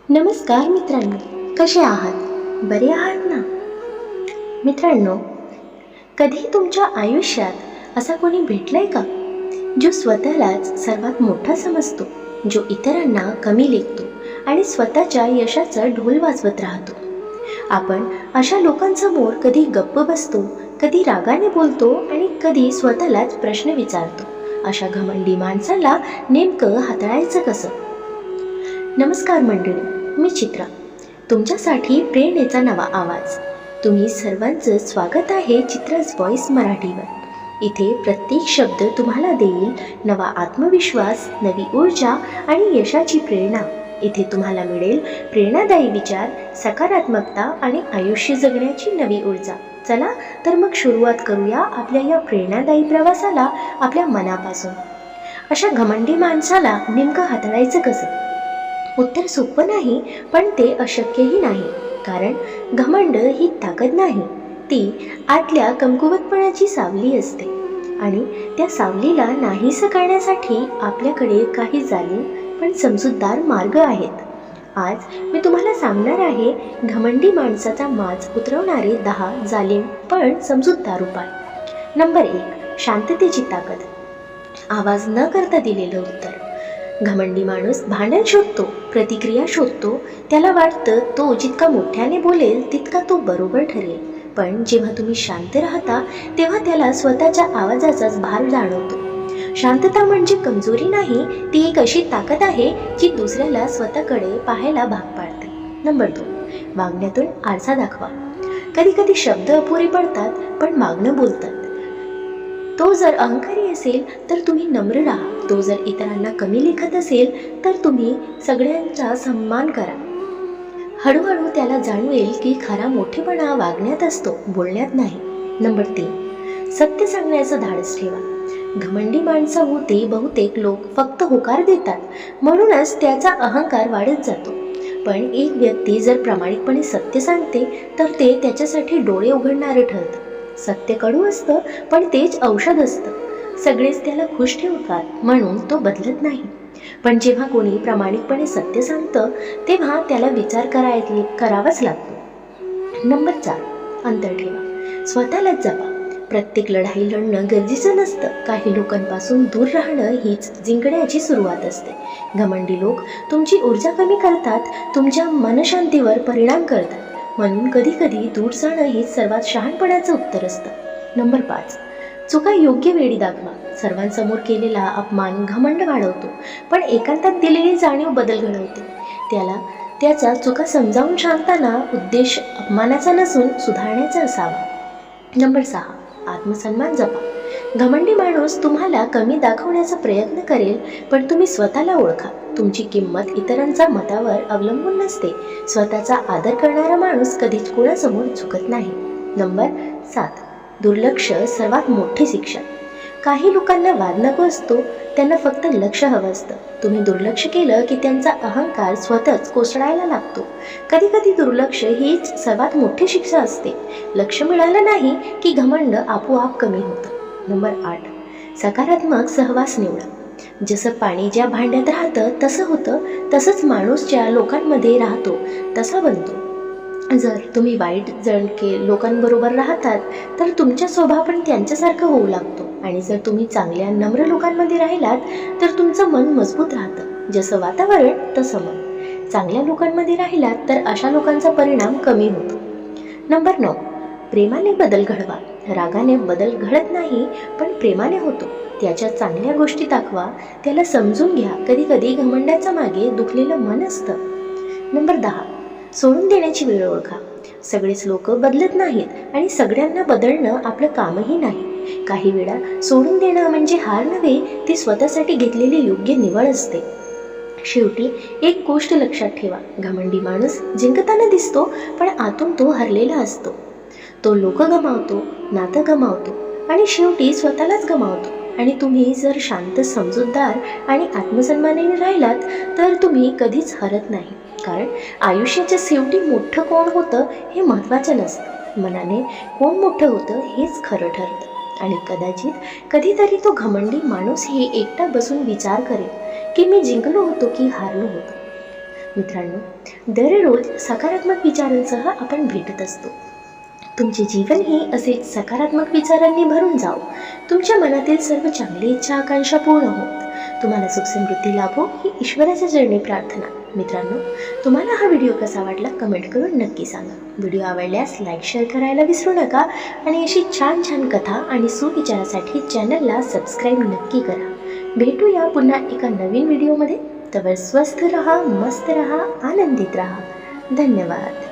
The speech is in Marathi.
नमस्कार मित्रांनो, कसे आहात? बरे आहात ना? मित्रांनो, कधी तुमच्या आयुष्यात असा कोणी भेटलाय का जो स्वतःलाच सर्वात मोठा समजतो, जो इतरांना कमी लेखतो आणि स्वतःच्या यशाचा ढोल वाजवत राहतो? आपण अशा लोकांसमोर कधी गप्प बसतो, कधी रागाने बोलतो आणि कधी स्वतःलाच प्रश्न विचारतो, अशा घमंडी माणसाला नेमकं हाताळायचं कसं? नमस्कार मंडळी, मी चित्रा, तुमच्यासाठी प्रेरणेचा नवा आवाज. तुम्ही सर्वांचं स्वागत आहे चित्राज व्हॉइस मराठीवर. इथे प्रत्येक शब्द तुम्हाला देईल नवा आत्मविश्वास, नवी ऊर्जा आणि यशाची प्रेरणा. इथे तुम्हाला मिळेल प्रेरणादायी विचार, सकारात्मकता आणि आयुष्य जगण्याची नवी ऊर्जा. चला तर मग सुरुवात करूया आपल्या या प्रेरणादायी प्रवासाला आपल्या मनापासून. अशा घमंडी माणसाला नेमकं हाताळायचं कसं? उत्तर सोपं नाही, पण ते अशक्यही नाही. कारण घमंड ही ताकद नाही, ती आतल्या कमकुवतपणाची सावली असते. आणि त्या सावलीला नाहीसं करण्यासाठी आपल्याकडे काही जाणीव पण समजूतदार मार्ग आहेत. आज मी तुम्हाला सांगणार आहे घमंडी माणसाचा माज उतरवणारे 10 जालीम पण समजूतदार उपाय. नंबर 1, शांततेची ताकद. आवाज न करता दिलेलं उत्तर. घमंडी माणूस भांडण शोधतो, प्रतिक्रिया शोधतो. त्याला वाटतं तो जितका मोठ्याने बोलेल तितका तो बरोबर ठरेल. पण जेव्हा तुम्ही शांत राहता तेव्हा त्याला स्वतःच्या आवाजाचाच भार जाणवतो. शांतता म्हणजे कमजोरी नाही, ती एक अशी ताकद आहे जी दुसऱ्याला स्वतःकडे पाहायला भाग पाडते. नंबर 2, वागण्यातून आरसा दाखवा. कधी कधी शब्द अपुरे पडतात पण वागणं बोलतात. तो जर अहंकारी असेल तर तुम्ही नम्र राहा. तो जर इतरांना कमी लेखत असेल तर तुम्ही सगळ्यांचा सन्मान करा. हळूहळू त्याला जाणवेल की खरा मोठेपणा वागण्यात असतो, बोलण्यात नाही. नंबर 3, सत्य सांगण्याचं धाडस ठेवा. घमंडी माणसाभोवती बहुतेक लोक फक्त होकार देतात, म्हणूनच त्याचा अहंकार वाढत जातो. पण एक व्यक्ती जर प्रामाणिकपणे सत्य सांगते तर ते त्याच्यासाठी डोळे उघडणारं ठरतं. सत्य कडू असतं पण तेच औषध असतं. सगळेच त्याला खुश ठेवतात म्हणून तो बदलत नाही. पण जेव्हा कोणी प्रामाणिकपणे सत्य सांगतं तेव्हा त्याला विचार करावाच लागतो. नंबर 4, अंतर ठेवा. स्वतःलाच जपा. प्रत्येक लढाई लढणं गरजेचं नसतं. काही लोकांपासून दूर राहणं हीच जिंकण्याची सुरुवात असते. घमंडी लोक तुमची ऊर्जा कमी करतात, तुमच्या मनशांतीवर परिणाम करतात. म्हणून कधी कधी दूर जाणं हे सर्वात शहाणपणाचं उत्तर असतं. नंबर 5, चुका योग्य वेळी दाखवा. सर्वांसमोर केलेला अपमान घमंड वाढवतो, पण एकांतात दिलेली जाणीव बदल घडवते. त्याच्या चुका समजावून सांगताना उद्देश अपमानाचा नसून सुधारण्याचा असावा. नंबर 6, आत्मसन्मान जपा. घमंडी माणूस तुम्हाला कमी दाखवण्याचा प्रयत्न करेल, पण तुम्ही स्वतःला ओळखा. तुमची किंमत इतरांच्या मतावर अवलंबून नसते. स्वतःचा आदर करणारा माणूस कधीच कोणासमोर झुकत नाही. नंबर 7, दुर्लक्ष सर्वात मोठी शिक्षा. काही लोकांना वाद नको असतो, त्यांना फक्त लक्ष हवं असतं. तुम्ही दुर्लक्ष केलं की त्यांचा अहंकार स्वतःच कोसळायला लागतो. कधी कधी दुर्लक्ष हीच सर्वात मोठी शिक्षा असते. लक्ष मिळालं नाही की घमंड आपोआप कमी होतं. नंबर 8, सकारात्मक सहवास निवडा. जसं पाणी ज्या भांड्यात राहतं तसं होतं, तसंच माणूस ज्या लोकांमध्ये राहतो तसा बनतो. जर तुम्ही वाईट जणके लोकांबरोबर राहतात तर तुमचा स्वभाव पण त्यांच्यासारखा होऊ लागतो. आणि जर तुम्ही चांगल्या नम्र लोकांमध्ये राहिलात तर तुमचं मन मजबूत राहतं. जसं वातावरण तसं मन. चांगल्या लोकांमध्ये राहिलात तर अशा लोकांचा परिणाम कमी होतो. नंबर 9, प्रेमाने बदल घडवा. रागाने बदल घडत नाही, पण प्रेमाने होतो. त्याच्या चांगल्या गोष्टी दाखवा, त्याला समजून घ्या. कधी कधी घमंडाच्या मागे दुखलेलं मन असतं. नंबर 10, सोडून देण्याची वेळ ओळखा. सगळेच लोक बदलत नाहीत आणि सगळ्यांना बदलणं आपलं कामही नाही. काही वेळा सोडून देणं म्हणजे हार नव्हे, ती स्वतःसाठी घेतलेली योग्य निवड असते. शेवटी एक गोष्ट लक्षात ठेवा, घमंडी माणूस जिंकताना दिसतो पण आतून तो हरलेला असतो. तो लोक गमावतो, नातं गमावतो आणि शेवटी स्वतःलाच गमावतो. आणि तुम्ही जर शांत, समजूतदार आणि आत्मसन्मानाने राहिलात तर तुम्ही कधीच हरत नाही. कारण आयुष्याच्या शेवटी मोठं कोण होतं हे महत्त्वाचं नसतं, मनाने कोण मोठं होतं हेच खरं ठरतं. आणि कदाचित कधीतरी तो घमंडी माणूस हे एकटा बसून विचार करेल की मी जिंकलो होतो की हारलो होतो. मित्रांनो, दररोज सकारात्मक विचारांसह आपण भेटत असतो. तुमचे जीवनही असे सकारात्मक विचारांनी भरून जाओ. तुमच्या मनातील सर्व चांगली इच्छा आकांक्षा पूर्ण होत. तुम्हाला सुख समृद्धी लाभो ही ईश्वराच्या चरणी प्रार्थना. मित्रांनो, तुम्हाला हा व्हिडिओ कसा वाटला कमेंट करून नक्की सांगा. व्हिडिओ आवडल्यास लाईक शेअर करायला विसरू नका आणि अशी छान छान कथा आणि सुविचारासाठी चॅनलला सबस्क्राईब नक्की करा. भेटूया पुन्हा एका नवीन व्हिडिओमध्ये. तवर स्वस्थ रहा, मस्त रहा, आनंदित रहा. धन्यवाद.